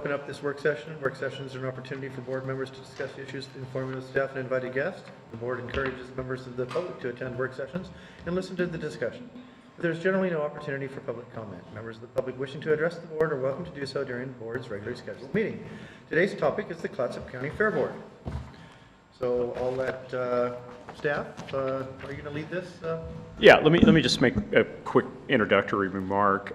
open up this work session. Work sessions are an opportunity for board members to discuss issues informing with staff and invited guests. The board encourages members of the public to attend work sessions and listen to the discussion. There's generally no opportunity for public comment. Members of the public wishing to address the board are welcome to do so during the board's regularly scheduled meeting. Today's topic is the Clatsop County Fair Board. So I'll let staff, are you going to lead this? Yeah, let me just make a quick introductory remark.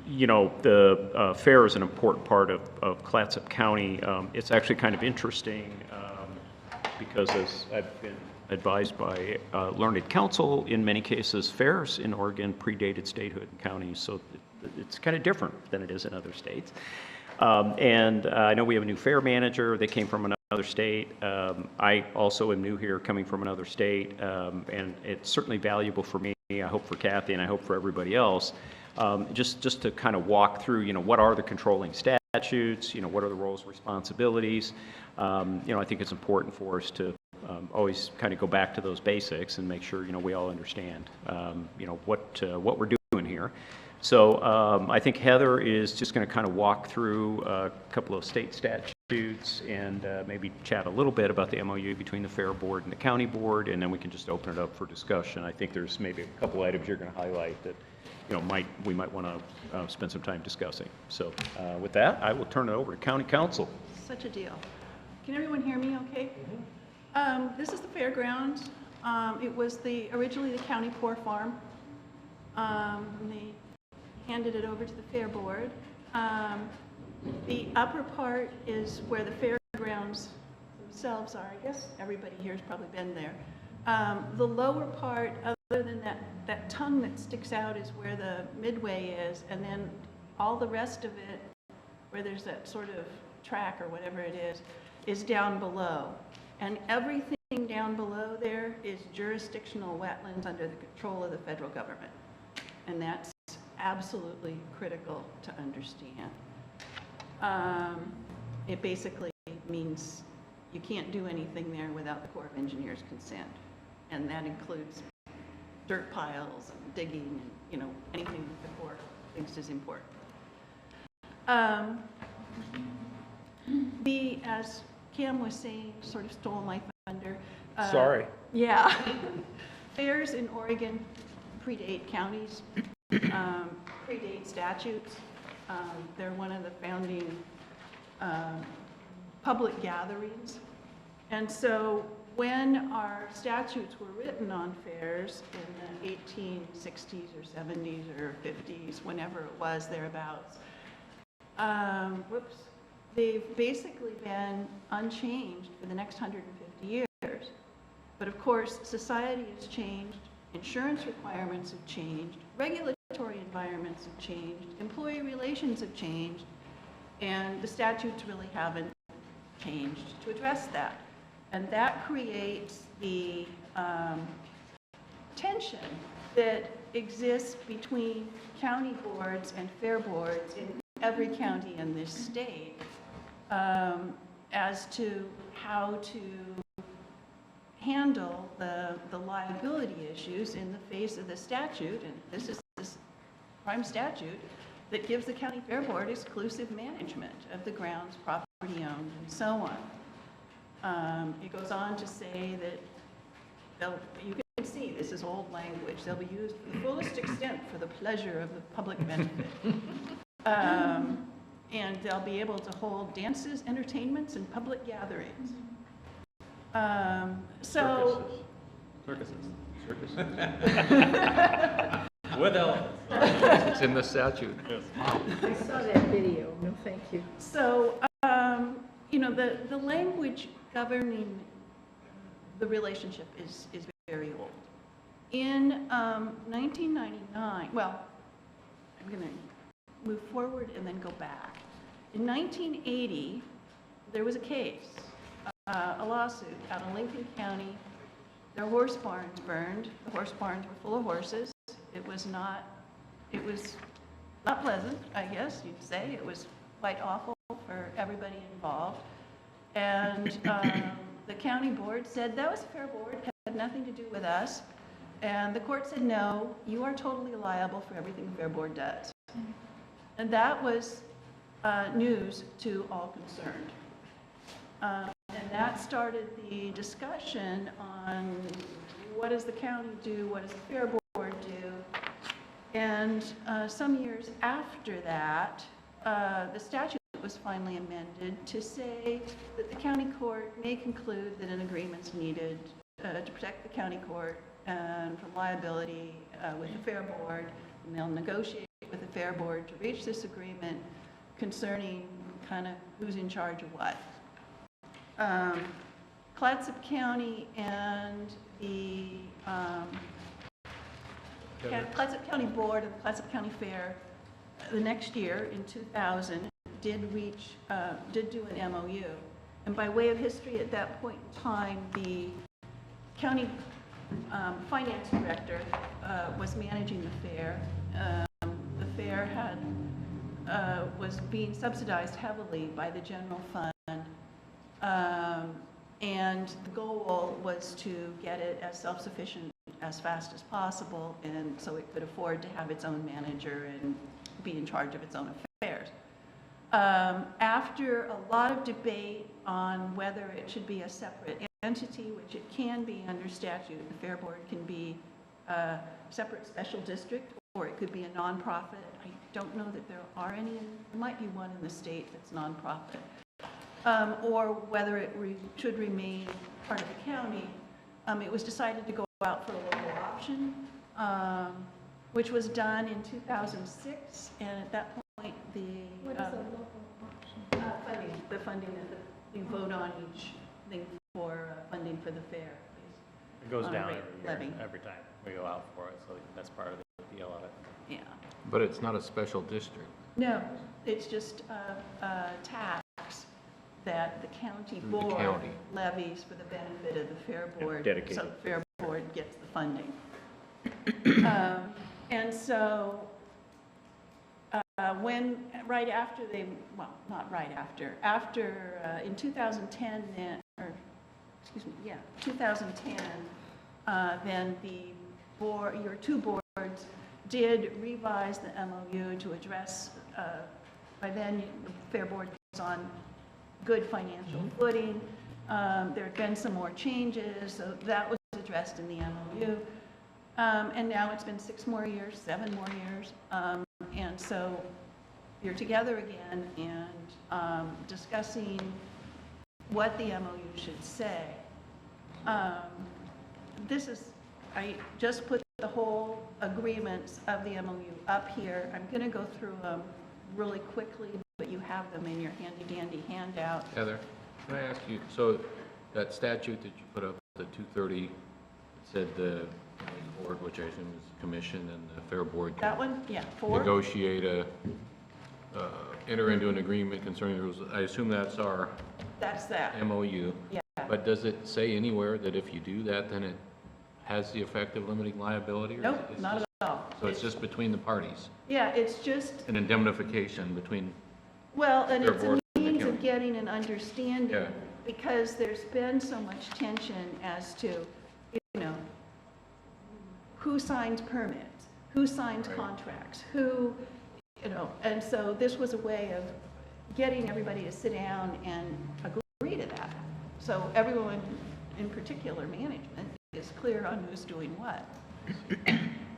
You know, the fair is an important part of Clatsop County. It's actually kind of interesting because, as I've been advised by learned counsel, in many cases fairs in Oregon predated statehood and counties, so it's kind of different than it is in other states. And I know we have a new fair manager. They came from another state. I also am new here, coming from another state, and it's certainly valuable for me, I hope for Kathy, and I hope for everybody else, just to kind of walk through, you know, what are the controlling statutes, you know, what are the roles, responsibilities. You know, I think it's important for us to always kind of go back to those basics and make sure, you know, we all understand, you know, what we're doing here. So I think Heather is just going to kind of walk through a couple of state statutes and maybe chat a little bit about the MOU between the Fair Board and the County Board, and then we can just open it up for discussion. I think there's maybe a couple items you're going to highlight that, you know, we might want to spend some time discussing. So with that, I will turn it over to County Council. Such a deal. Can everyone hear me okay? This is the fairgrounds. It was originally the county poor farm. And they handed it over to the Fair Board. The upper part is where the fairgrounds themselves are. I guess everybody here has probably been there. The lower part, other than that tongue that sticks out, is where the midway is, and then all the rest of it, where there's that sort of track or whatever it is down below. And everything down below there is jurisdictional wetlands under the control of the federal government. And that's absolutely critical to understand. It basically means you can't do anything there without the Corps of Engineers' consent. And that includes dirt piles and digging and, you know, anything that the Corps thinks is important. As Cam was saying, sort of stole my thunder. Sorry. Yeah. Fairs in Oregon predate counties, predate statutes. They're one of the founding public gatherings. And so when our statutes were written on fairs in the 1860s or 70s or 50s, whenever it was thereabouts, they've basically been unchanged for the next 150 years. But of course, society has changed, insurance requirements have changed, regulatory environments have changed, employee relations have changed, and the statutes really haven't changed to address that. And that creates the tension that exists between county boards and fair boards in every county in this state, as to how to handle the liability issues in the face of the statute, and this is this prime statute that gives the county fair board exclusive management of the grounds, property owned, and so on. It goes on to say that you can see this is old language. They'll be used to the fullest extent for the pleasure of the public benefit. And they'll be able to dances, entertainments, and public gatherings. Circuses. With elephants. It's in the statute. Yes. I saw that video. No, thank you. So, you know, the language governing the relationship is very old. In 1999, well, I'm going to move forward and then go back. In 1980, there was a case, a lawsuit out of Lincoln County. Their horse barns burned. The horse barns were full of horses. It was not pleasant, I guess you'd say. It was quite awful for everybody involved. And the county board said that was a fair board, had nothing to do with us. And the court said, no, you are totally liable for everything the fair board does. And that was news to all concerned. And that started the discussion on what does the county do, what does the Fair Board do? And some years after that, the statute was finally amended to say that the county court may conclude that an agreement's needed to protect the county court from liability with the Fair Board, and they'll negotiate with the Fair Board to reach this agreement concerning kind of who's in charge of what. Clatsop County and the Clatsop County Board and the Clatsop County Fair the next year in 2000 did do an MOU. And by way of history, at that point in time, the county finance director was managing the fair. The fair was being subsidized heavily by the general fund. And the goal was to get it as self-sufficient as fast as possible, and so it could afford to have its own manager and be in charge of its own affairs. After a lot of debate on whether it should be a separate entity, which it can be under statute, the Fair Board can be a separate special district, or it could be a nonprofit. I don't know that there are any, there might be one in the state that's nonprofit. Or whether it should remain part of the county. It was decided to go out for a local option, which was done in 2006, and at that point, What is a local option? the funding that we vote on each thing for funding for the fair. It goes on a down rate every year, levy. every time we go out for it, so that's part of the deal of it. Yeah. But it's not a special district. No, it's just a tax that the county Through the board county. levies for the benefit of the Fair Board. dedicated. So the Fair Board gets the funding. And so right after well, not right after, in 2010, then, or, excuse me, yeah, 2010, then your two boards did revise the MOU to address, by then the Fair Board was on good financial footing. There had been some more changes, so that was addressed in the MOU. And now it's been 6 more years, 7 more years. And so you're together again and discussing what the MOU should say. I just put the whole agreements of the MOU up here. I'm going to go through them really quickly, but you have them in your handy-dandy handout. Heather, can I ask you, so that statute that you put up, the 230, it said the board, which I assume is the commission, and the Fair Board That can one, yeah, 4. negotiate enter into an agreement concerning the rules. I assume that's our That's that. MOU. Yeah. But does it say anywhere that if you do that, then it has the effect of limiting liability? or Nope, it's not just- at all. So it's just between the parties, Yeah, it's just, an indemnification between, well, and Fair it's a Board and the means of county. getting an understanding, Yeah. because there's been so much tension as to, who signs permits, who signs Right. contracts, and so this was a way of getting everybody to sit down and agree to that. So everyone, in particular management, is clear on who's doing what.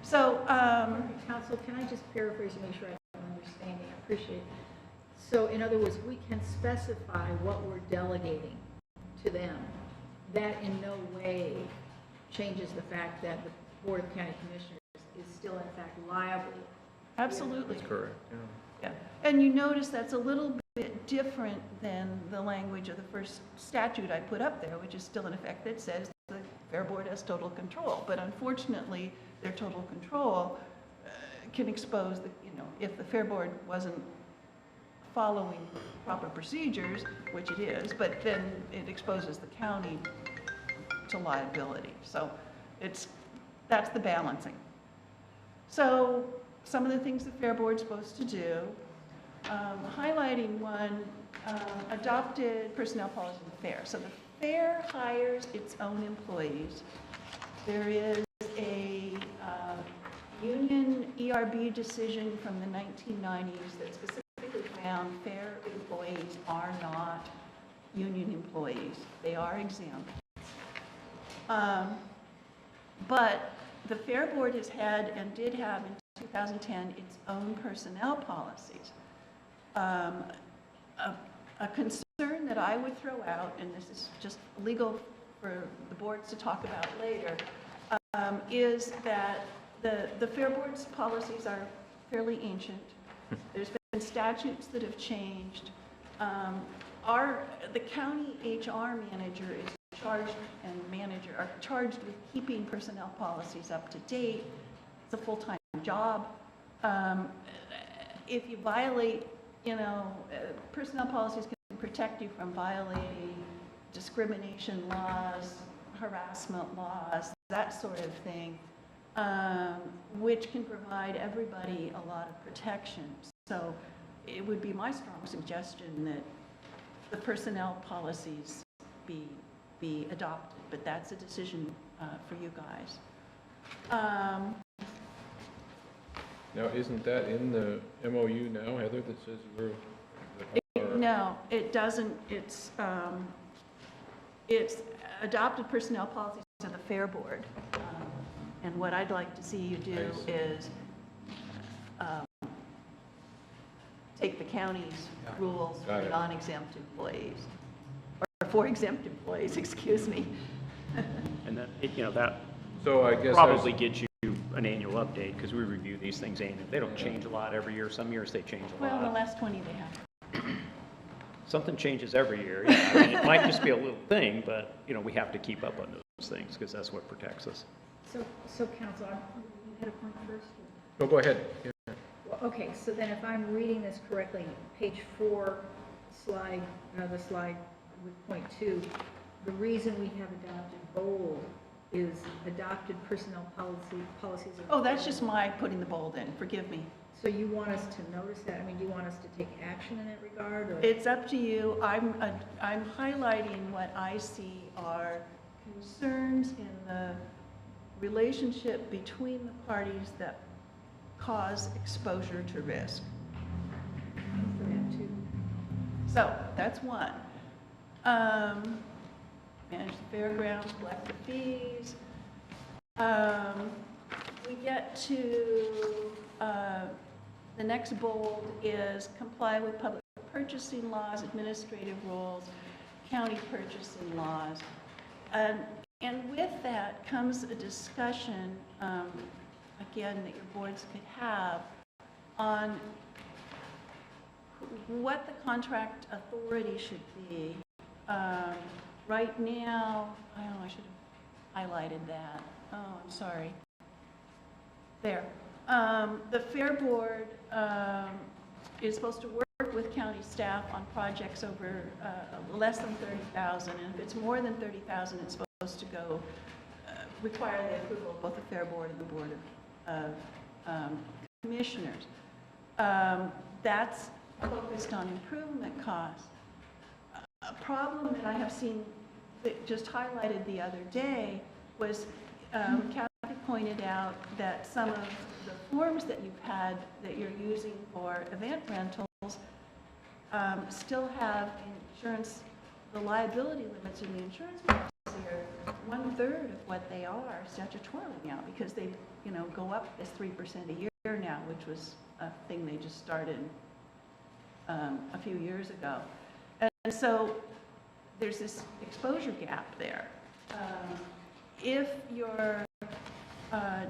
So, Council, can I just paraphrase to make sure I'm understanding? I appreciate it. So in other words, we can specify what we're delegating to them. That in no way changes the fact that the Board of County Commissioners is still in fact liable. absolutely. That's correct, Yeah, and you notice that's a little bit different than the language of the first statute I put up there, which is still in effect, that says the Fair Board has total control. But unfortunately, their total control can expose if the Fair Board wasn't following proper procedures, which it is, but then it exposes the county to liability. So that's the balancing. So some of the things the Fair Board's supposed to do, highlighting one, adopted personnel policy of the fair. So the fair hires its own employees. There is a union ERB decision from the 1990s that specifically fairground fair employees are not union employees. They are exempt. But the Fair Board has had and did have in 2010 its own personnel policies. A concern that I would throw out, and this is just legal for the boards to talk about later, is that the Fair Board's policies are fairly ancient. There's been statutes that have changed. The county HR manager is charged, and manager are charged with keeping personnel policies up to date. It's a full-time job. If you violate, personnel policies can protect you from violating discrimination laws, harassment laws, that sort of thing, which can provide everybody a lot of protection. So it would be my strong suggestion that the personnel policies be adopted, but that's a decision for you guys. Now, isn't that in the MOU now, Heather, that says we're... No, it doesn't. It's adopted personnel policies of the Fair Board. And what I'd like to see you do is take the county's rules for non-exempt employees, or for exempt employees, excuse me. And that, that So I guess probably gets you an annual update, because we review these things annually. They don't change a lot every year. Some years they change a Well, in the lot. last 20 they have. Something changes every year. Yeah. I mean, it might just be a little thing, but, we have to keep up on those things, because that's what protects us. So counsel, you had a point first? No, go ahead. Yeah. Well, okay, so then if I'm reading this correctly, page 4, slide, the slide with point 2, the reason we have adopted bold is adopted personnel policies. Oh, that's just my putting the bold in, forgive me. So you want us to notice that? I mean, do you want us to take action in that regard, or? It's up to you. I'm highlighting what I see are concerns in the relationship between the parties that cause exposure to risk. For that too. So that's one. Manage the fairgrounds, collect the fees. We get to the next bold is comply with public purchasing laws, administrative rules, county purchasing laws. And with that comes a discussion, again, that your boards could have on what the contract authority should be. Right now, I should have highlighted that. Oh, I'm sorry. There. The Fair Board is supposed to work with county staff on projects over less than 30,000, and if it's more than 30,000, it's supposed to go require the approval of both the Fair Board and the Board of Commissioners. That's focused on improvement costs. A problem that I have seen that just highlighted the other day was Kathy pointed out that some of the forms that you've had that you're using for event rentals still have insurance, the liability limits in the insurance policy are 1/3 of what they are statutorily now, because they, go up as 3% a year now, which was a thing they just started a few years ago. And so there's this exposure gap there. If your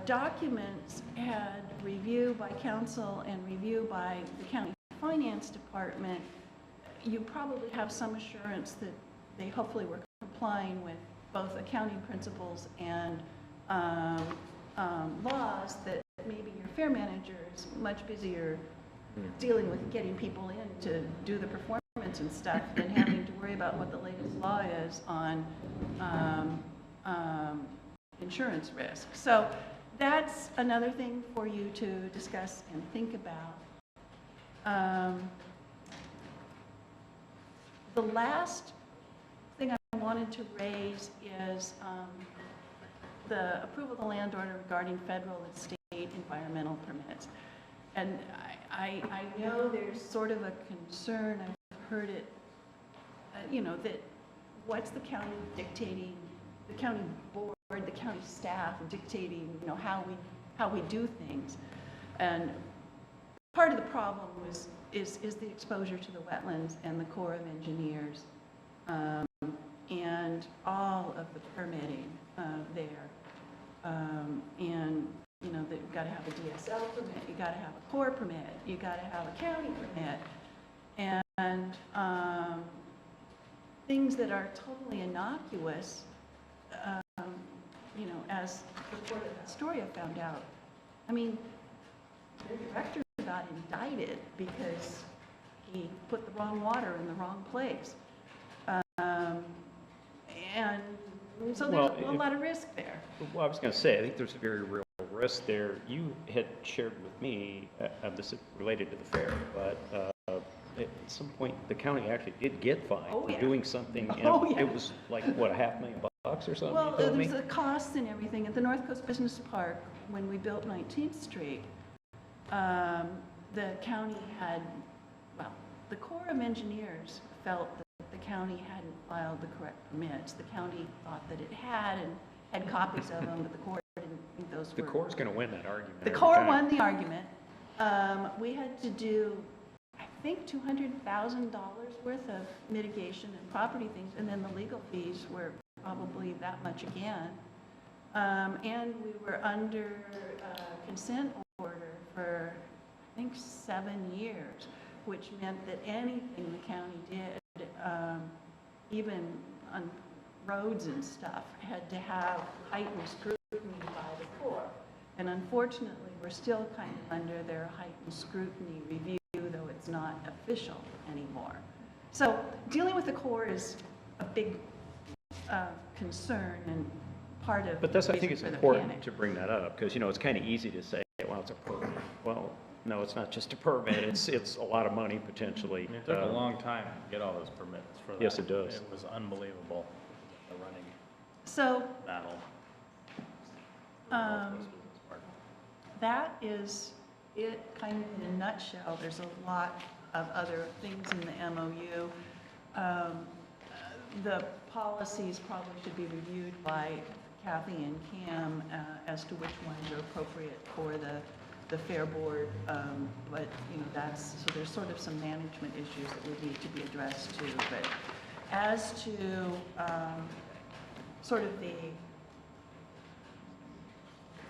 documents had review by council and review by the county finance department, you probably have some assurance that they hopefully were complying with both accounting principles and laws, that maybe your fair manager is much busier dealing with getting people in to do the performance and stuff than having to worry about what the latest law is on insurance risk. So that's another thing for you to discuss and think about. The last thing I wanted to raise is the approval of the land order regarding federal and state environmental permits. And I know there's sort of a concern, I've heard it, that what's the county dictating, the county board, the county staff dictating, how we do things. And part of the problem is the exposure to the wetlands and the Corps of Engineers, and all of the permitting there. And they've got to have a DSL permit, you got to have a Corps permit, you got to have a county permit, and things that are totally innocuous, as the Port of Astoria found out. I mean, the director got indicted because he put the wrong water in the wrong place. And so there's a lot of risk there. Well, I was going to say, I think there's a very real risk there. You had shared with me, this is related to the fair, but at some point, the county actually did get fined for doing something. And it was like, what, $500,000 or something? Well, there's the costs and everything. At the North Coast Business Park, when we built 19th Street, the county the Corps of Engineers felt that the county hadn't filed the correct permits. The county thought that it had and had copies of them, but the Corps didn't think those were. The Corps is going to win that argument. The Corps won the argument. We had to do, I think, $200,000 worth of mitigation and property things, and then the legal fees were probably that much again. And we were under consent order for, I think, 7 years, which meant that anything the county did, even on roads and stuff, had to have heightened scrutiny by the Corps. And unfortunately, we're still kind of under their heightened scrutiny review, though it's not official anymore. So dealing with the Corps is a big concern and part of But I the think reason it's for the important panic. to bring that up, because, it's kind of easy to say, well, it's a permit. Well, no, it's not just a permit, it's a lot of money potentially. It took a long time to get all those permits for that. Yes, it does. It was unbelievable, the running So battle. for the North Coast Business Park. that is it kind of in a nutshell. There's a lot of other things in the MOU. The policies probably should be reviewed by Kathy and Cam as to which ones are appropriate for the Fair Board. But, so there's sort of some management issues that would need to be addressed too. But as to sort of the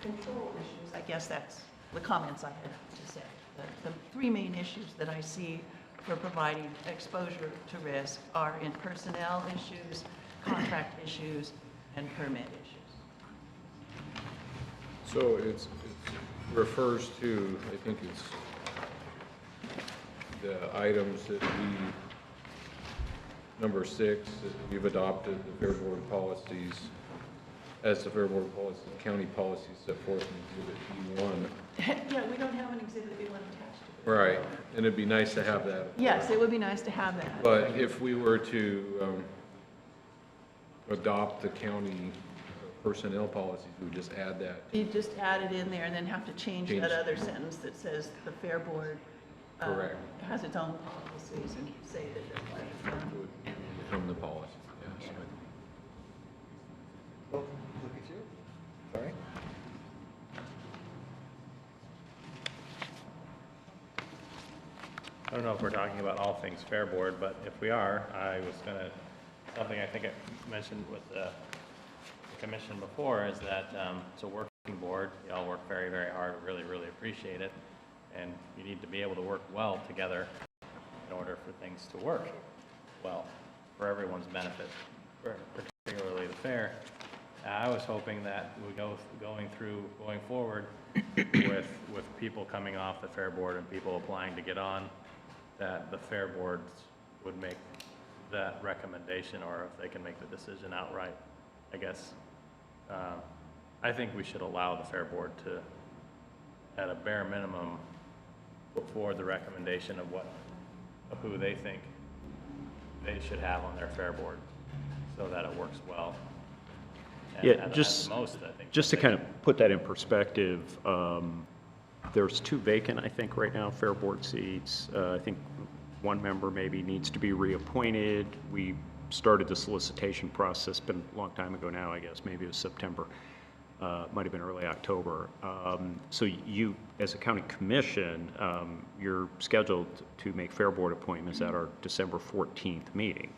control issues, I guess that's the comments I had to say. The three main issues that I see for providing exposure to risk are in personnel issues, contract issues, and permit issues. So it refers to, I think it's the items that number 6, that we've adopted the Fair Board policies, as the Fair Board policy, county policies set forth in Exhibit B1. Yeah, we don't have an exhibit B1 attached to it. Right, and it'd be nice to have that. Yes, it would be nice to have that. But if we were to adopt the county personnel policies, we would just add that. You just add it in there and then have to change that other sentence that says the Fair Board Correct. has its own policies and say that they're part of It would become the policy, yes. Well, look at you. Sorry. I don't know if we're talking about all things Fair Board, but if we are, I was gonna, something I think I mentioned with the commission before is that it's a working board. You all work very, very hard. We really, really appreciate it. And you need to be able to work well together in order for things to work well for everyone's benefit, particularly the fair. I was hoping that we going forward with people coming off the Fair Board and people applying to get on, that the Fair Boards would make that recommendation, or if they can make the decision outright, I guess. I think we should allow the Fair Board to, at a bare minimum, put forward the recommendation of who they think they should have on their Fair Board, so that it works well. And Yeah, at just most, I think to kind of put that in perspective, There's 2 vacant, I think, right now, Fair Board seats. I think one member maybe needs to be reappointed. We started the solicitation process, been a long time ago now, I guess, maybe it was September. Might have been early October. So you, as a county commission, you're scheduled to make Fair Board appointments at our December 14th meeting.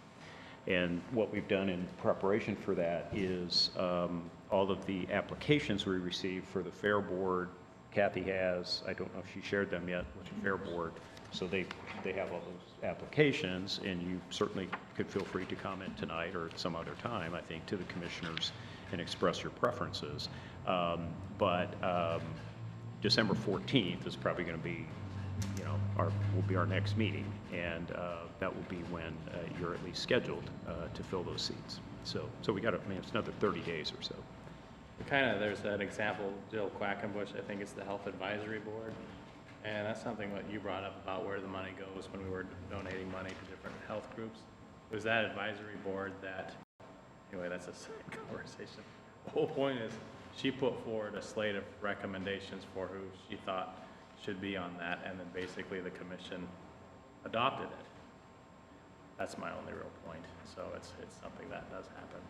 And what we've done in preparation for that is all of the applications we received for the Fair Board, Kathy has, I don't know if she shared them yet with the Fair Board, so they have all those applications, and you certainly could feel free to comment tonight or at some other time, I think, to the commissioners and express your preferences. But December 14th is probably going to be, you know, will be our next meeting, and that will be when you're at least scheduled to fill those seats. So we got it's another 30 days or so. Kind of, there's that example, Jill Quackenbush, I think it's the Health Advisory Board. And that's something that you brought up about where the money goes when we were donating money to different health groups. It was that advisory board that, anyway, that's a side conversation. The whole point is she put forward a slate of recommendations for who she thought should be on that, and then basically the commission adopted it. That's my only real point. So it's something that does happen.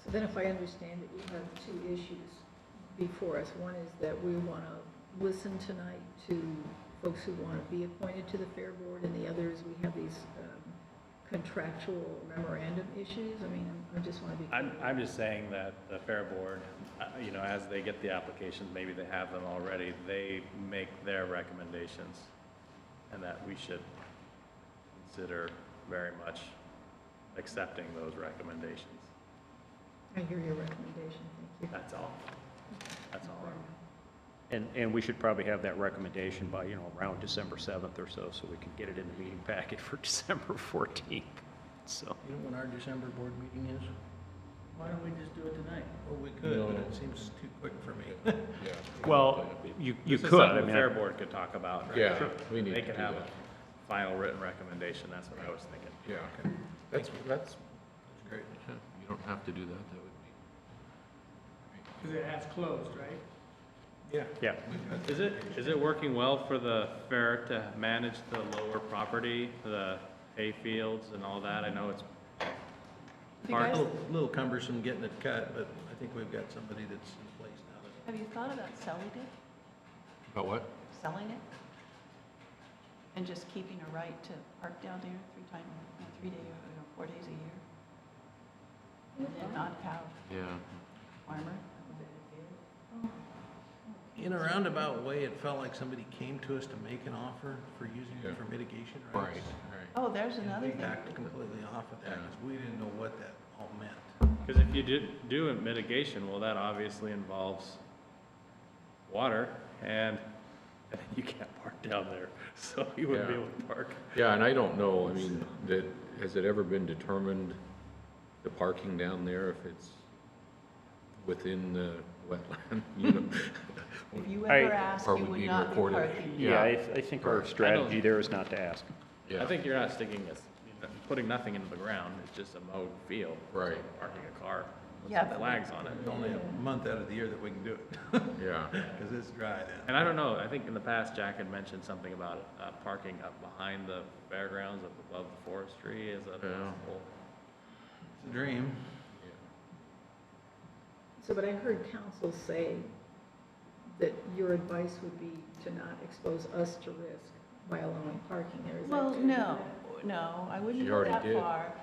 So then if I understand it, we have 2 issues before us. One is that we want to listen tonight to folks who want to be appointed to the Fair Board, and the other is we have these contractual memorandum issues. I mean, I just want to be clear. I'm just saying that the Fair Board, you know, as they get the applications, maybe they have them already, they make their recommendations, and that we should consider very much accepting those recommendations. I hear your recommendation, thank you. That's all. That's all. And we should probably have that recommendation by, you know, around December 7th or so we can get it in the meeting packet for December 14th. So, You know when our December board meeting is? Why don't we just do it tonight? Well, we could, but No. it seems too quick for me. Yeah. well, you This is could, something I the mean, Fair Board could talk about. right? Yeah, we need They to could do have that. a final written recommendation, that's what I was thinking. Yeah, that's, Great. yeah, you don't have to do that, that would be. Because it has closed, right? Yeah. yeah. Is it working well for the fair to manage the lower property, the hay fields and all that? I know it's You guys, A little cumbersome getting it cut, but I think we've got somebody that's in place now. have you thought about selling it? About what? Selling it? And just keeping a right to park down there 3 days, 4 days a year? And then not have Yeah. farmer? In a roundabout way, it felt like somebody came to us to make an offer for using Yeah. it for mitigation Right, rights. right. Oh, there's And another we thing. backed completely off of that Yeah. because we didn't know what that all meant. Because if you do a mitigation, well, that obviously involves water, and you can't park down there, so you wouldn't be Yeah. able to park. Yeah, and I don't know, I mean, has it ever been determined, the parking down there, if it's within the wetland, you know? If you I- ever ask, Or you would would be not be recorded. parking. Yeah, I think our strategy there is not to ask. Yeah. I think you're not putting nothing into the ground, it's just a mowed field. Right. Parking a car with Yeah, some but flags on it. There's only a month out of the year that we can do it Yeah, because it's dry then. And I don't know, I think in the past Jack had mentioned something about parking up behind the fairgrounds, up above the forestry, is that Yeah. possible? It's a dream. So, but I heard council say that your advice would be to not expose us to risk by allowing parking there. Is that Well, true? no, I wouldn't She go already that did. far.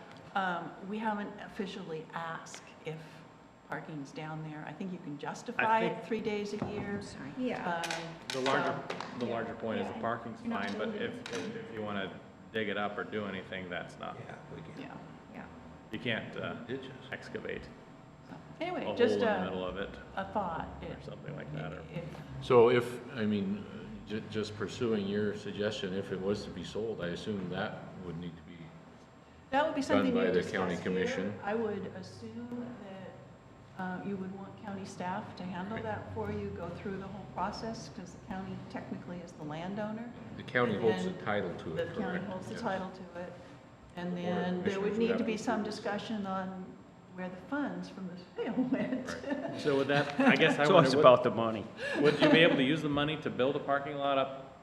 We haven't officially asked if parking's down there. I think you can justify think- it 3 days a year. Yeah. The larger point is the parking's You're not fine, but building if you want to dig it up or do anything, that's not, Yeah, we Yeah. can. you can't Ditches. excavate So, a Anyway, hole just in the middle of it a thought. or something like that. Or so if, I mean, just pursuing your suggestion, if it was to be sold, I assume that would need to be, That would be something by you the discuss county here. commission. I would assume that you would want county staff to handle that for you, go through the whole process, because the county technically is the landowner. the county holds the And title to The it, county correct? holds the Yes. title to it. And Board of then there would Commissioners would need have to to be some approve. discussion on where the funds from the sale went. So would that, I guess I So wonder, it's about the money. would you be able to use the money to build a parking lot up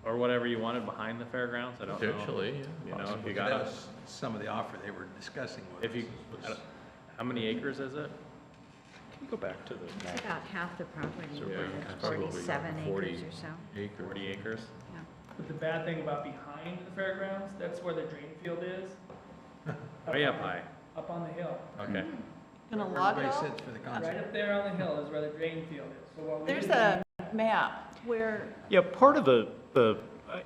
or whatever you wanted behind the fairgrounds? I don't know. Potentially, You know, if you That got, was some of the offer they were discussing with if you, us. how many acres is it? Can you go back to the map? It's about half the property, So Yeah. it's probably 47 40 acres or so. acres. 40 acres? Yeah. But the bad thing about behind the fairgrounds, that's where the drain field is. Way up high. Up on the hill. Okay. Gonna Where log it everybody all? sits for the Right concert. up there on the hill is where the drain field is. So what we There's do- a map where, Yeah, part of the,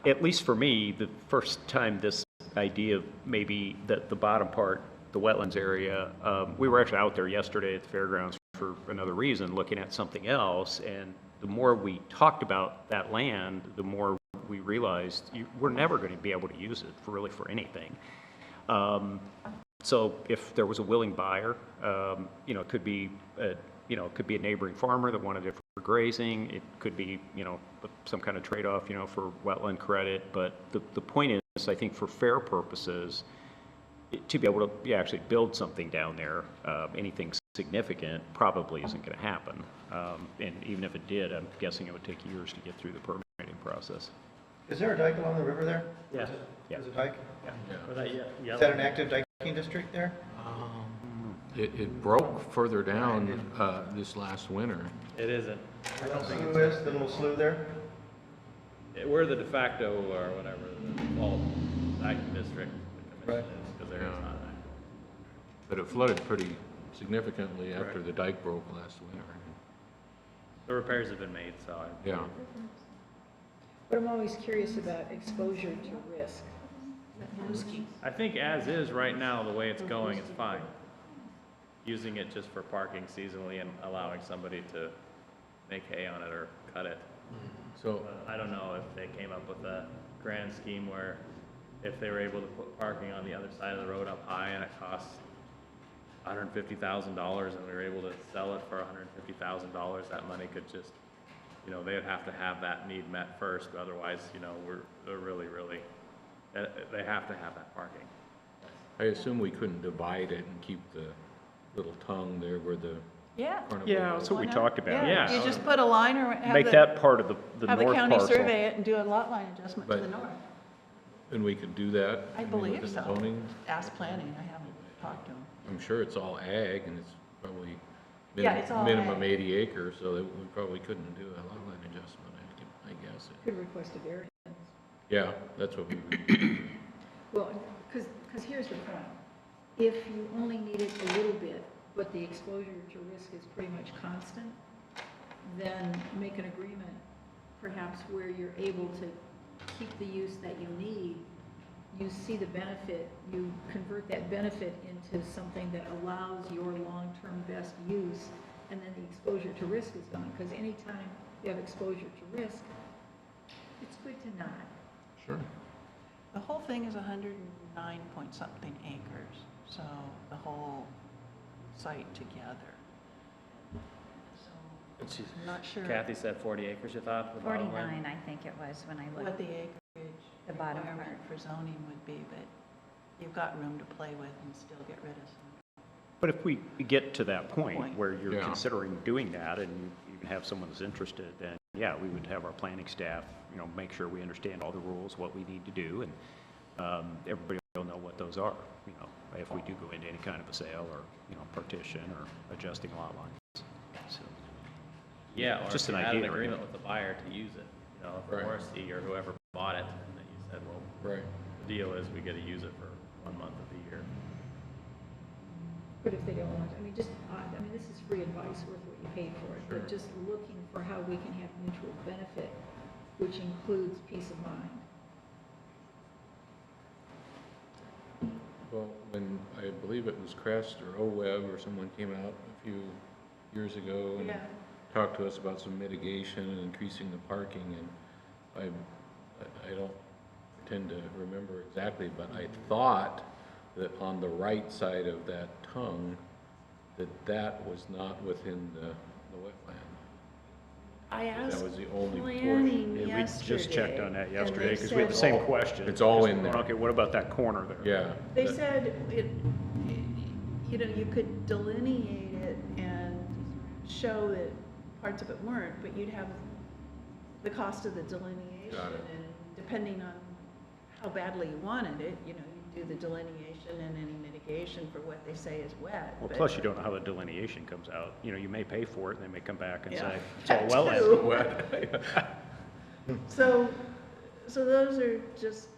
at least for me, the first time this idea of maybe that the bottom part, the wetlands area, we were actually out there yesterday at the fairgrounds for another reason, looking at something else, and the more we talked about that land, the more we realized we're never going to be able to use it for really for anything. So if there was a willing buyer, you know, it could be, it could be a neighboring farmer that wanted it for grazing. It could be, some kind of trade-off, for wetland credit. But the point is, I think for fair purposes, to be able to actually build something down there, anything significant probably isn't going to happen. And even if it did, I'm guessing it would take years to get through the permitting process. Is there a dike along the river there? Yeah. There's a dike? Or that Is that an active diking district there? It broke further down this last winter. It isn't. I don't think it is. The little slough there? We're the de facto or whatever, the default acting district, the commission is, because there is Yeah. not an But it flooded pretty significantly after the dike broke last winter. The repairs have been made, so I. Yeah. But I'm always curious about exposure to risk. I think as is right now, the way it's going, it's fine. Using it just for parking seasonally and allowing somebody to make hay on it or cut it. So, But I don't know if they came up with a grand scheme where if they were able to put parking on the other side of the road up high and it costs $150,000 and we were able to sell it for $150,000, that money could just, they would have to have that need met first, otherwise, they're really, they have to have that parking. I assume we couldn't divide it and keep the little tongue there where the yeah. carnival Yeah, was. that's what we Why not? talked about. Yeah. You just put a line or have Make the, that part of the have the north county parcel. survey it and do a lot line adjustment to But- the north. And we could do that? I mean, believe within so. zoning? Ask planning, I haven't talked to them. I'm sure it's all ag and it's probably Yeah, it's all minimum ag. 80 acres, so that we probably couldn't do a lot line adjustment, I guess. Could request a variance. Yeah, that's what we would. Well, because here's the point. If you only need it a little bit, but the exposure to risk is pretty much constant, then make an agreement perhaps where you're able to keep the use that you need. You see the benefit, you convert that benefit into something that allows your long-term best use, and then the exposure to risk is gone. Because anytime you have exposure to risk, it's good to not. Sure. The whole thing is 109 point something acres, so the whole site together. So I'm not sure Kathy said 40 acres, you thought? the bottom line? 49, I think it was when I what looked. the acreage The bottom requirement for zoning would be, but you've got room to play with and still get rid of some. But if we get to that point Point. where you're Yeah. considering doing that and you even have someone that's interested, then yeah, we would have our planning staff, make sure we understand all the rules, what we need to do, and everybody will know what those are, if we do go into any kind of a sale or, partition or adjusting lot lines. So, Yeah, or Just if you an had an idea, right? agreement with the buyer to use it, if Right. Morrissey or whoever bought it, and then you said, well, Right. the deal is we get to use it for 1 month of the year. But if they don't want, this is free advice, worth what you paid for it, Sure. but just looking for how we can have mutual benefit, which includes peace of mind. Well, when, I believe it was Crest or OWEB or someone came out a few years ago and Yeah. talked to us about some mitigation and increasing the parking, and I don't pretend to remember exactly, but I thought that on the right side of that tongue, that was not within the wetland. I That asked was the only portion. planning yeah, we just checked on that and yesterday they because we had the said- same question. It's all Just, in there. Okay, what about that corner there? Yeah. They that- said, you know, you could delineate it and show that parts of it weren't, but you'd have the cost of the delineation. Got it. And depending on how badly you wanted it, you know, you do the delineation and any mitigation for what they say is wet. Well, but- plus you don't know how the delineation comes out. You know, you may pay for it, and they may come back and Yeah. say, it's all well That too. So those are just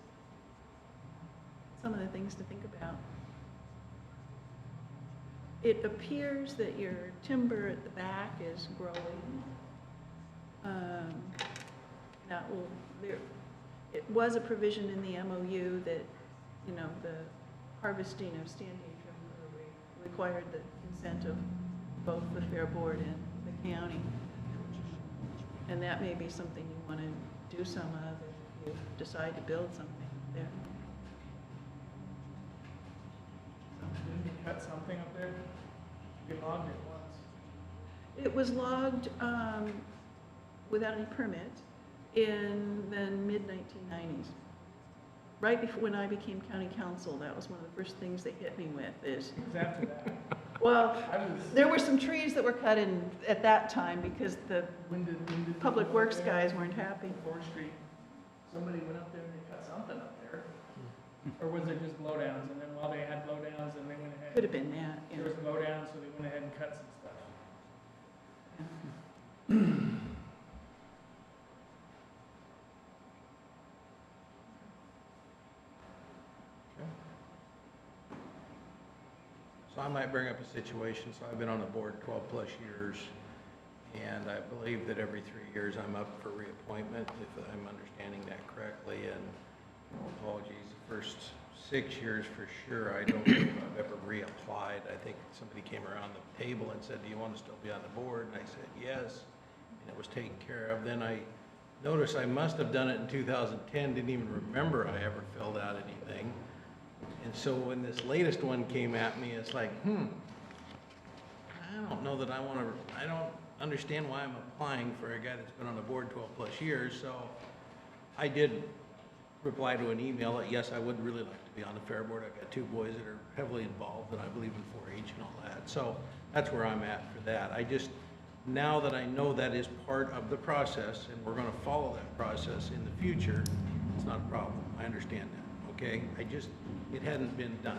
some of the things to think about. It appears that your timber at the back is growing. That will, it was a provision in the MOU that, you know, the harvesting of standing timber required the consent of both the Fair Board and the county. And that may be something you want to do some of if you decide to build something there. Didn't we cut something up there? We logged it once. It was logged without any permit in the mid-1990s. Right before, when I became county council, that was one of the first things they hit me with is, It was after that. well, I was, there were some trees that were cut in at that time because the when did public we go works there? guys weren't happy. 4th Street. Somebody went up there and they cut something up there. Or was it just blowdowns? And then while they had blowdowns, and they went ahead. Could have been that, yeah. There was blowdowns, so they went ahead and cut some stuff. So I might bring up a situation, so I've been on the board 12 plus years, and I believe that every 3 years I'm up for reappointment, if I'm understanding that correctly, and apologies, the first 6 years for sure, I don't believe I've ever reapplied. I think somebody came around the table and said, do you want to still be on the board? And I said, yes, and it was taken care of. Then I noticed I must have done it in 2010, didn't even remember I ever filled out anything. And so when this latest one came at me, it's like, I don't know that I want to, I don't understand why I'm applying for a guy that's been on the board 12 plus years. So I did reply to an email that, yes, I would really like to be on the Fair Board. I've got 2 boys that are heavily involved, and I believe in 4-H and all that. So that's where I'm at for that. I just, now that I know that is part of the process, and we're going to follow that process in the future, it's not a problem. I understand that, okay? It hadn't been done.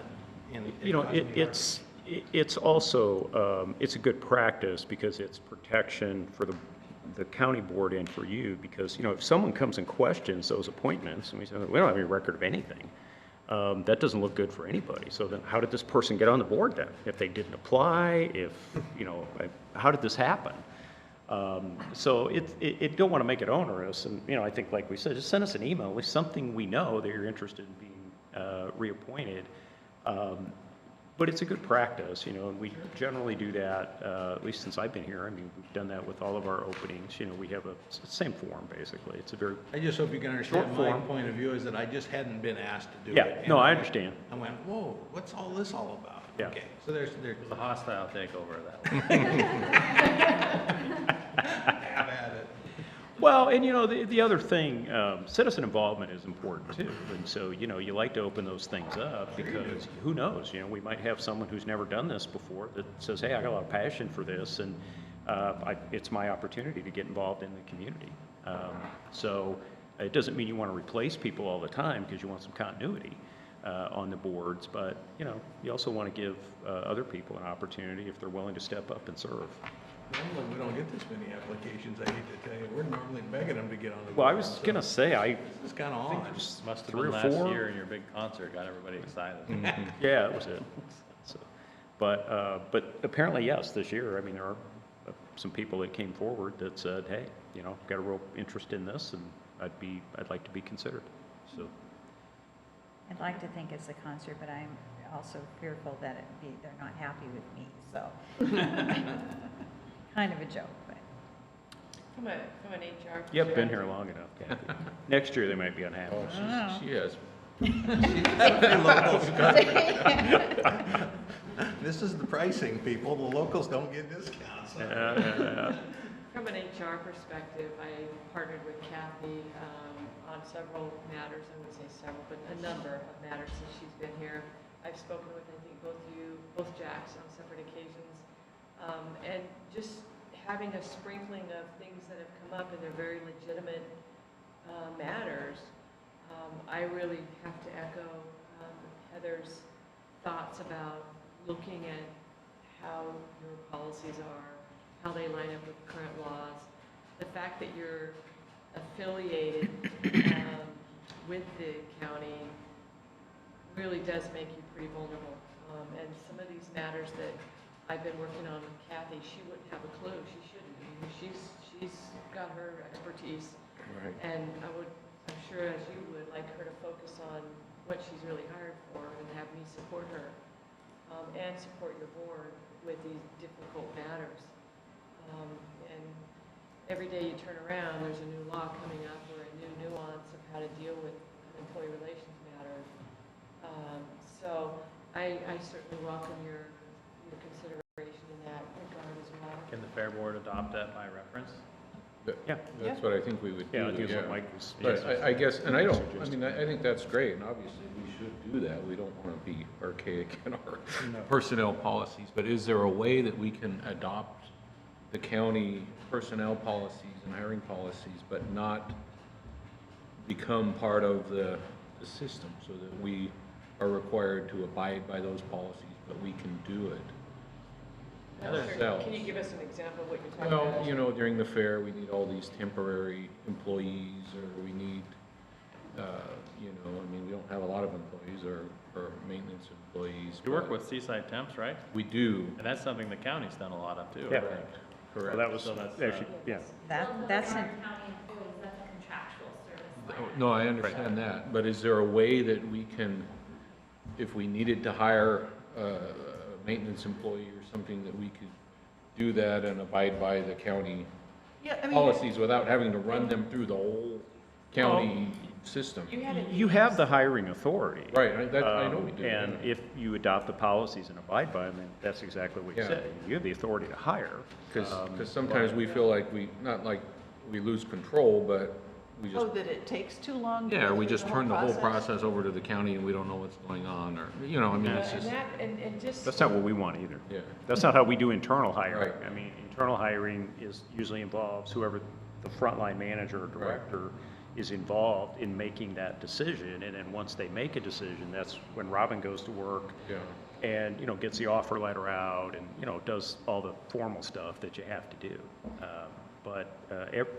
And it You know, caused me heartache. it's also, it's a good practice because it's protection for the county board and for you, because, you know, if someone comes and questions those appointments, and we say, we don't have any record of anything, that doesn't look good for anybody. So then how did this person get on the board then? If they didn't apply, if, you know, how did this happen? So it don't want to make it onerous, and, you know, I think, like we said, just send us an email with something we know that you're interested in being reappointed. But it's a good practice, you know, and we generally do that, at least since I've been here. I mean, we've done that with all of our openings. You know, we have it's the same form, basically. It's a very, I just hope you can understand Short my form. point of view is that I just hadn't been asked to do Yeah, it. no, And I understand. I went, whoa, what's all this all about? Yeah. Okay, so there's It was a hostile takeover of that one. have at it. well, and, you know, the other thing, citizen involvement is important too. And so, you know, you like to open those things up because who knows, you know, we might have someone who's never done this before that says, hey, I got a lot of passion for this, and it's my opportunity to get involved in the community. So it doesn't mean you want to replace people all the time because you want some continuity on the boards, but, you know, you also want to give other people an opportunity if they're willing to step up and serve. Normally, we don't get this many applications, I hate to tell you. We're normally begging them to get on the board. Well, I was so going to say, This is kind of odd. Must have 3 been or last 4. year, and your big concert got everybody excited. Yeah, that was it. So, but apparently, yes, this year, I mean, there are some people that came forward that said, hey, you know, got a real interest in this, and I'd like to be considered. So, I'd like to think it's a concert, but I'm also fearful that they're not happy with me, so. Kind of a joke, but. From an HR. you haven't been here long enough, Kathy. Next year, they might be unhappy. Oh, she has. This is the pricing, people. The locals don't get discounts. From an HR perspective, I partnered with Kathy on several matters, I would say several, but a number of matters since she's been here. I've spoken with, I think, both Jacks on separate occasions. And just having a sprinkling of things that have come up and they're very legitimate matters. I really have to echo Heather's thoughts about looking at how your policies are, how they line up with current laws. The fact that you're affiliated with the county really does make you pretty vulnerable. And some of these matters that I've been working on with Kathy, she wouldn't have a clue. She shouldn't. I mean, she's got her expertise. Right. And I'm sure as you would, like her to focus on what she's really hired for and have me support her and support your board with these difficult matters. And every day you turn around, there's a new law coming up or a new nuance of how to deal with an employee relations matter. So I certainly welcome your consideration in that regard as well. Can the Fair Board adopt that by reference? Yeah. That's what I think we would do. Yeah, I think it's what Mike was. But I guess, and I think that's great, and obviously we should do that. We don't want to be archaic in our personnel policies, but is there a way that we can adopt the county personnel policies and hiring policies, but not become part of the system so that we are required to abide by those policies, but we can do it? Can you give us an example of what you're talking about? Well, you know, during the fair, we need all these temporary employees, or we need, you know, I mean, we don't have a lot of employees or maintenance employees. You work with Seaside Temps, right? We do. And that's something the county's done a lot of too. Yeah. I think. Well, Correct. that was So that's, actually, yeah. That's an, county employees, that's a contractual service. No, I understand that, but is there a way that we can, if we needed to hire a maintenance employee or something, that we could do that and abide by the county Yeah, I mean, policies without having to run them through the whole county system? You have the hiring authority. Right, I know we do. And yeah. if you adopt the policies and abide by them, then that's exactly what you Yeah. say. You have the authority to hire. Because sometimes we feel like not like we lose control, but we just, that it takes too long? to yeah, go we through just turn the whole process? process over to the county and we don't know what's going on, or, you know, I mean, it's And just, that, and just. That's not what we want either. yeah. That's not how we do internal hiring. Right. I mean, internal hiring usually involves whoever the frontline manager or director is involved in making that decision. And then once they make a decision, that's when Robin goes to work Yeah. and, you know, gets the offer letter out and, you know, does all the formal stuff that you have to do.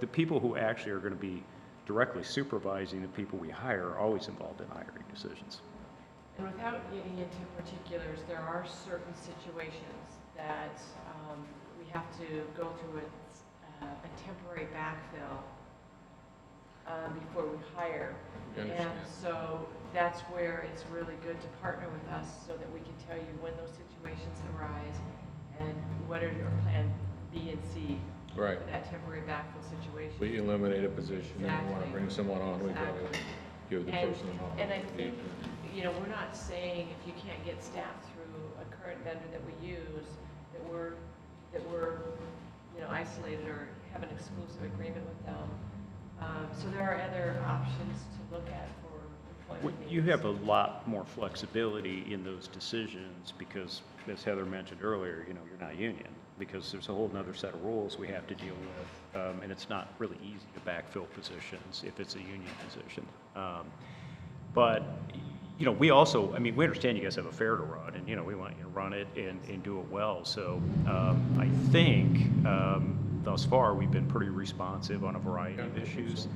The people who actually are going to be directly supervising the people we hire are always involved in hiring decisions. And without getting into particulars, there are certain situations that we have to go through a temporary backfill before we hire. I understand. And so that's where it's really good to partner with us so that we can tell you when those situations arise and what are your plan B and C Right. for that temporary backfill situation. We eliminate a position and we want to Exactly. bring someone on, we gotta Exactly. give the And, person an and I opportunity. think, you know, we're not saying if you can't get staff through a current vendor that we use, that we're, you know, isolated or have an exclusive agreement with them. So there are other options to look at for employment needs. You have a lot more flexibility in those decisions because, as Heather mentioned earlier, you know, you're not union, because there's a whole nother set of rules we have to deal with, and it's not really easy to backfill positions if it's a union position. But, you know, we also, I mean, we understand you guys have a fair to run, and, you know, we want you to run it and do it well. So I think thus far, we've been pretty responsive on a variety of issues.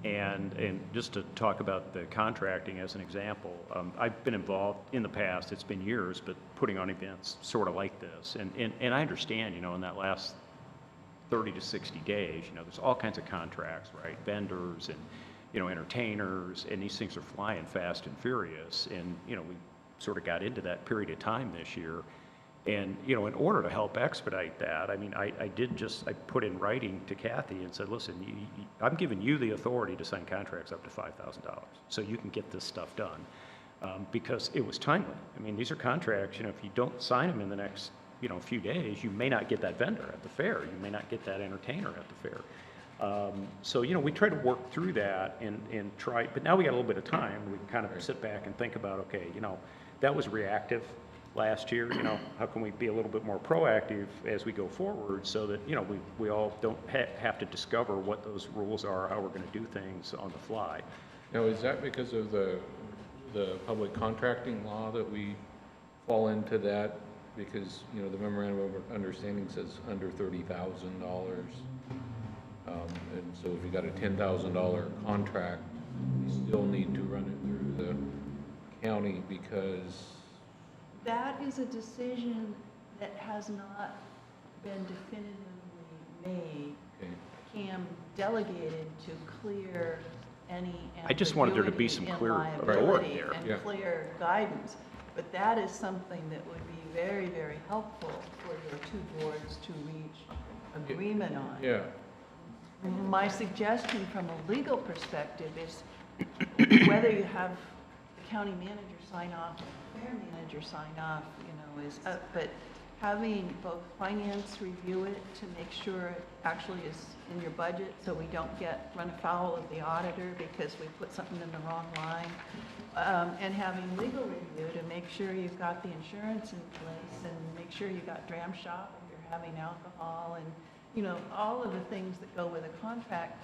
And just to talk about the contracting as an example, I've been involved in the past, it's been years, but putting on events sort of like this. And I understand, you know, in that last 30 to 60 days, you know, there's all kinds of contracts, right? Vendors and, you know, entertainers, and these things are flying fast and furious. And, you know, we sort of got into that period of time this year. And, you know, in order to help expedite that, I mean, I put in writing to Kathy and said, listen, I'm giving you the authority to sign contracts up to $5,000 so you can get this stuff done, because it was timely. I mean, these are contracts, you know, if you don't sign them in the next, you know, few days, you may not get that vendor at the fair. You may not get that entertainer at the fair. So, you know, we try to work through that and try, but now we got a little bit of time. We can kind of sit back and think about, okay, you know, that was reactive last year, you know, how can we be a little bit more proactive as we go forward so that, you know, we all don't have to discover what those rules are, how we're going to do things on the fly. Now, is that because of the public contracting law that we fall into that? Because, you know, the memorandum of understanding says under $30,000. And so if you got a $10,000 contract, you still need to run it through the county because, That is a decision that has not been definitively made. okay, CAM delegated to clear any I just wanted there to be some ambiguity clear in authority liability there. and Yeah. clear guidance. But that is something that would be very, very helpful for your two boards to reach agreement on. yeah. My suggestion from a legal perspective is whether you have the county manager sign off or the fair manager sign off, you know, is up. But having both finance review it to make sure it actually is in your budget so we don't run afoul of the auditor because we put something in the wrong line. And having legal review to make sure you've got the insurance in place and make sure you got dram shop if you're having alcohol and, you know, all of the things that go with a contract.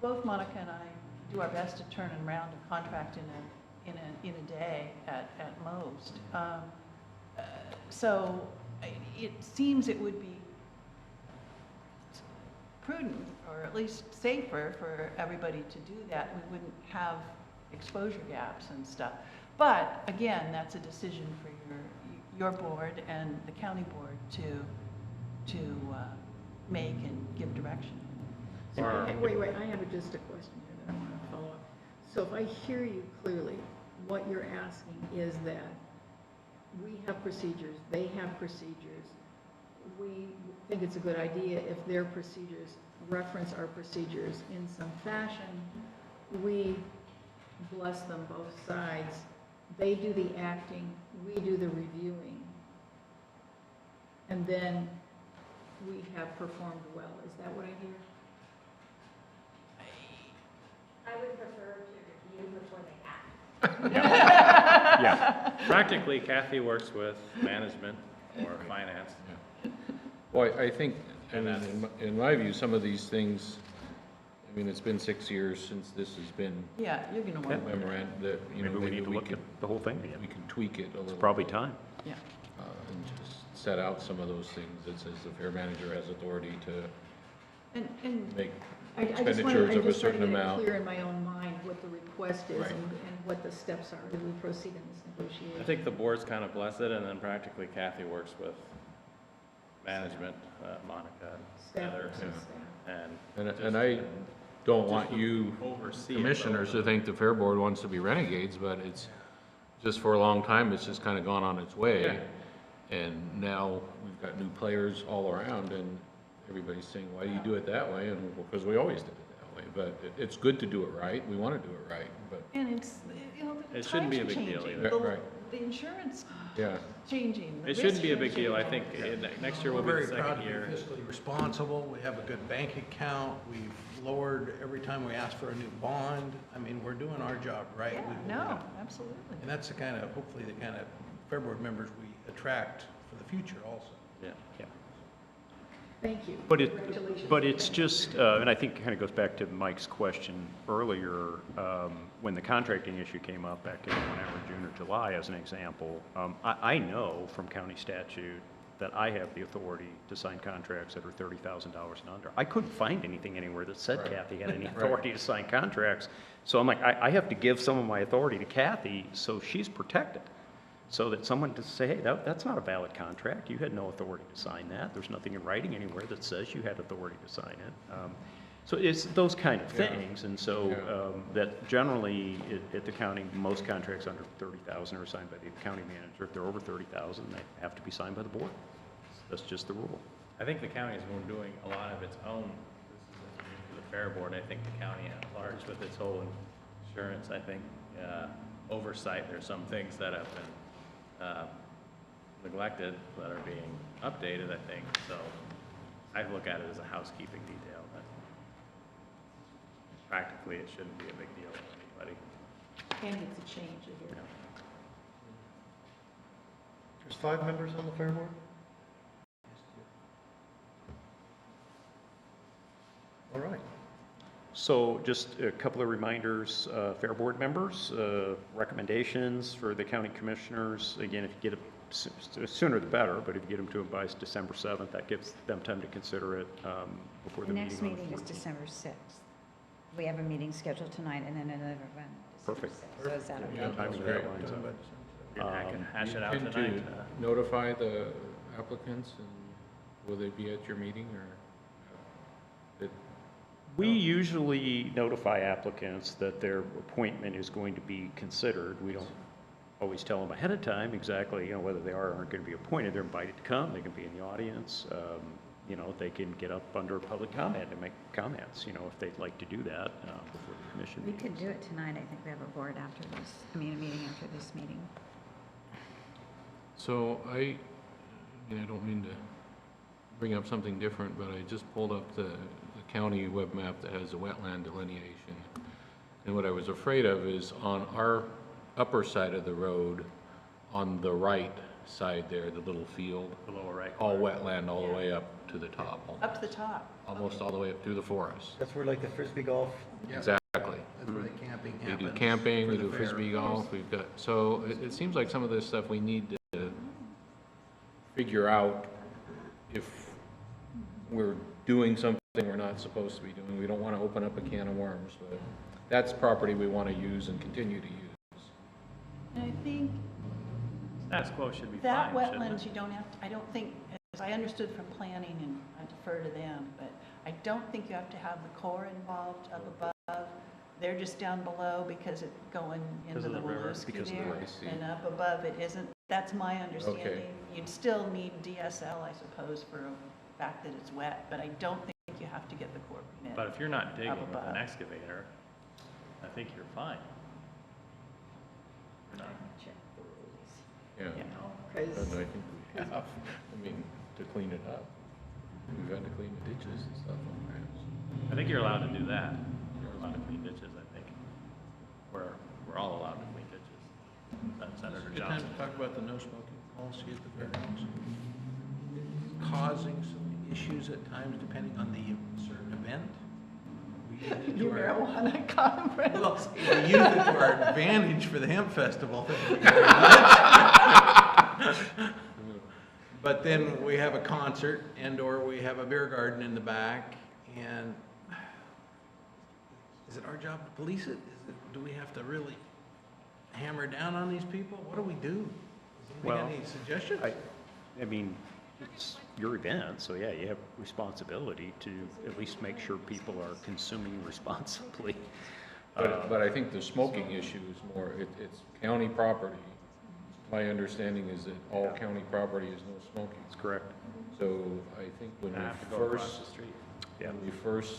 Both Monica and I do our best to turn around a contract in a day at most. So it seems it would be prudent, or at least safer for everybody to do that. We wouldn't have exposure gaps and stuff. But again, that's a decision for your board and the county board to make and give direction. Wait, I have just a question here that I want to follow up. So if I hear you clearly, what you're asking is that we have procedures, they have procedures. We think it's a good idea if their procedures reference our procedures in some fashion. We bless them both sides. They do the acting, we do the reviewing. And then we have performed well. Is that what I hear? I would prefer to review before they act. Yeah. Practically, Kathy works with management or finance. Well, I think, I mean, in my view, some of these things, I mean, it's been 6 years since this has been Yeah, you're going to work with it. memorandum, that, you know, Maybe we need to look could, at the whole thing again. we can tweak it a little. It's probably time. Yeah. And just set out some of those things that says the fair manager has authority to And make I just expenditures of a certain want to get amount. clear in my own mind what the request is Right. and what the steps are as we proceed in this negotiation. I think the board's kind of bless it, and then practically Kathy works with management, Monica, and Staff Heather, versus staff. And I don't want you oversee it, commissioners to think the fair board wants to be renegades, but it's just for a long time, it's just kind of gone on its way. And now we've got new players all around and everybody's saying, why do you do it that way? And because we always did it that way, but it's good to do it right. We want to do it right, but And it's, you know, the It shouldn't be a times are big deal changing. either. The- Right. The insurance yeah. changing. the It shouldn't risks be a are big deal. I changing. think next year We're will be very the proud second to be year. fiscally responsible. We have a good bank account. We've lowered every time we ask for a new bond. I mean, we're doing our job right. Yeah, We- no, absolutely. And that's the kind of, hopefully the kind of fair board members we attract for the future also. Yeah. Yeah. Thank you. But Congratulations. it's just, and I think it kind of goes back to Mike's question earlier, when the contracting issue came up back in whenever, June or July, as an example. I know from county statute that I have the authority to sign contracts that are $30,000 and under. I couldn't find anything anywhere that said Right. Kathy had any Right. authority to sign contracts. So I'm like, I have to give some of my authority to Kathy so she's protected. So that someone to say, hey, that's not a valid contract. You had no authority to sign that. There's nothing in writing anywhere that says you had authority to sign it. So it's those kind of Yeah. things. And so that generally at the county, most contracts under 30,000 are signed by the county manager. If they're over 30,000, they have to be signed by the board. That's just the rule. I think the county's been doing a lot of its own, this is the fair board, I think the county at large with its whole insurance, I think, oversight, there's some things that have been neglected that are being updated, I think, so I look at it as a housekeeping detail, but practically it shouldn't be a big deal to anybody. And it's a change of here. There's 5 members on the fair board? All right. So just a couple of reminders, Fair Board members, recommendations for the county commissioners. Again, if you get it sooner the better, but if you get them to them by December 7th, that gives them time to consider it before The the next meeting on the meeting is 14th. December 6th. We have a meeting scheduled tonight and then another one. December Perfect. 6th. So is that okay? Yeah, timing great. lines up. You're not gonna hash it out Intend tonight. to notify the applicants, and will they be at your meeting, or? We usually notify applicants that their appointment is going to be considered. We don't always tell them ahead of time exactly, whether they are or aren't going to be appointed. They're invited to come, they can be in the audience, they can get up under public comment and make comments, if they'd like to do that before the commission We meeting. could do it tonight. I think we have a board after this, a meeting after this meeting. So I don't mean to bring up something different, but I just pulled up the county web map that has a wetland delineation. And what I was afraid of is on our upper side of the road, on the right side there, the little field, The lower right. all wetland all the way up to the top, Up to the top. almost all the way up through the forest. That's where like the frisbee golf. Exactly. That's where the camping We happens. do camping, for we the do fair. frisbee golf, we've got, so it seems like some of this stuff we need to figure out if we're doing something we're not supposed to be doing. We don't want to open up a can of worms, but that's property we want to use and continue to use. And I think Status quo should be that fine, shouldn't wetlands, it? you don't have, I don't think, as I understood from planning, and I defer to them, but I don't think you have to have the Corps involved up above. They're just down below because it's going into Because the of the river, Woluski because of the there. river. I see. And up above it isn't, that's my understanding. You'd still need DSL, I suppose, for the fact that it's wet, but I don't think you have to get the Corps permit. But if you're not digging with above. an excavator, I think you're fine. You're not, Check the rules, Yeah. You know, And I 'cause think we have, to clean it up. We've had to clean the ditches and stuff on ramps. I think you're allowed to do that. You're allowed to clean ditches, I think. We're all allowed to clean ditches. That's Senator Good time Johnson. to talk about the no smoking policy at the fairgrounds. Causing some issues at times depending on the certain event. We use it to Your our- marijuana Well, conference. we use it to our advantage for the hemp festival. But then we have a concert and/or we have a beer garden in the back, and is it our job to police it? Do we have to really hammer down on these people? What do we do? Does anybody have any suggestions? I mean, it's your event, so yeah, you have responsibility to at least make sure people are consuming responsibly. But I think the smoking issue is more, it's county property. My understanding is that all county property is no smoking. That's correct. So I think when I have to go across the first, street. Yeah. when we first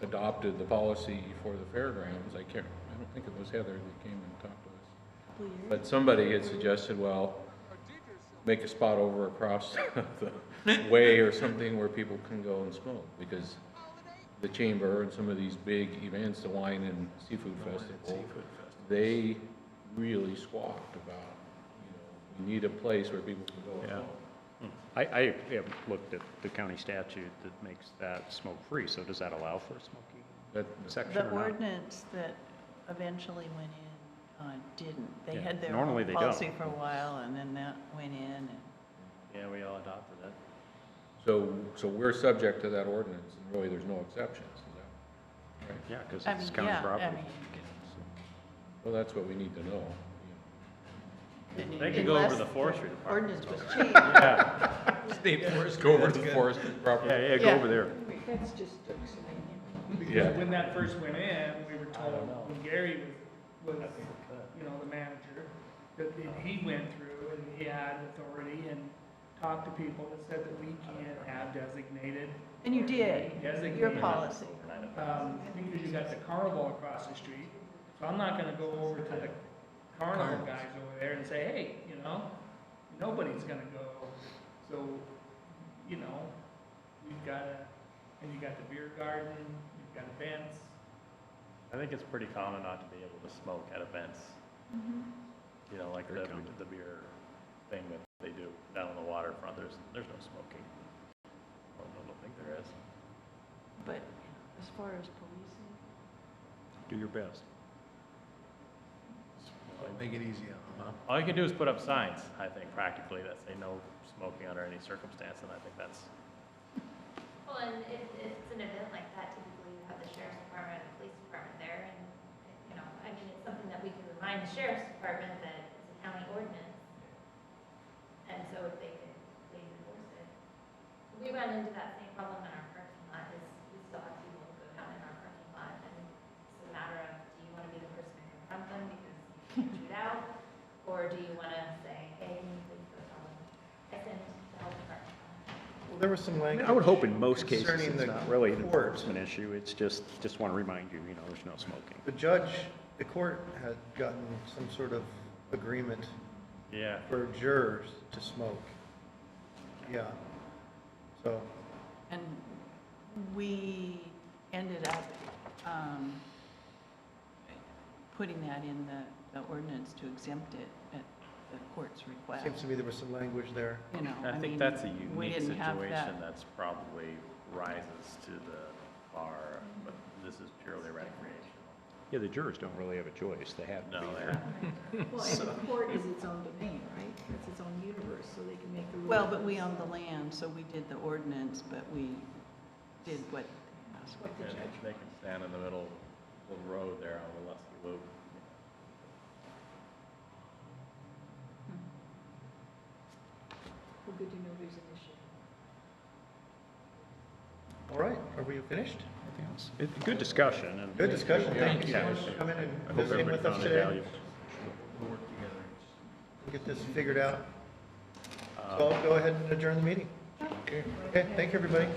adopted the policy for the fairgrounds, I don't think it was Heather that came and talked to us. But somebody had suggested, well, make a spot over across the way or something where people can go and smoke, because the chamber and some of these big events, the wine and seafood festival, they really squawked about, we need a place where people can go and Yeah. smoke. I have looked at the county statute that makes that smoke-free, so does that allow for a smoking That, section The or not? ordinance that eventually went in didn't. They Yeah, had their normally own they policy don't. for a while, and then that went in, and Yeah, we all adopted it. so we're subject to that ordinance, and really there's no exceptions, is that right? Yeah, because I it's mean, county yeah, I property. mean, Well, that's what we need to know. They could go over unless the forestry department. ordinance was changed. Yeah, State forest. Go over to that's the good. forest property. yeah, go Yeah. over there. that's just Dixie. Yeah. When that first went in, we were told, when Gary was, the manager, that he went through and he had authority and talked to people that said that we can't have designated. And you did, your Designated. policy. Because you got the carnival across the street. So I'm not gonna go over to the carnival guys over there and say, hey, nobody's gonna go. So, you've got and you got the beer garden, you've got events. I think it's pretty common not to be able to smoke at events. You know, like the beer thing that they do down on the waterfront, there's no smoking. I don't think there is. But as far as policing, Do your best. Make it easy on them, huh? All you can do is put up signs, I think, practically, that say no smoking under any circumstance, and I think that's, Well, and if it's an event like that, typically you have the sheriff's department and the police department there, and, you know, I mean, it's something that we can remind the sheriff's department that it's a county ordinance. And so if they could please enforce it. We run into that same problem in our parking lot, is we still have people who go down in our parking lot, and it's a matter of, do you want to be the person to confront them because you can't shoot out? Or do you want to say, hey, please go tell them, I sent the health department. Well, there was some I language. mean, I would hope in most cases concerning it's the not really an court. enforcement issue, it's just want to remind you, there's no smoking. The court had gotten some sort of agreement yeah. for jurors to smoke. Yeah. So, and we ended up putting that in the ordinance to exempt it at the court's request. seems to me there was some language there. You know, I mean, think that's a we unique didn't have situation that. that's probably rises to the bar, but this is purely recreational. Yeah, the jurors don't really have a choice, they have to No, be they there. Well, and the court is its own domain, right? It's its own universe, so they can make the rules. Well, but we own the land, so we did the ordinance, but we did what they asked. What the And judge. they can stand in the middle of the road there on the Lusky Loop. Well, good to know there's an issue. All right, are we finished? Anything else? Good discussion. And Good discussion. Thank you so Yeah. much for coming I and hope visiting everybody with us found it today. valuable. We'll work together. Get this figured out. So I'll go ahead and adjourn the meeting. Okay, thank you, everybody.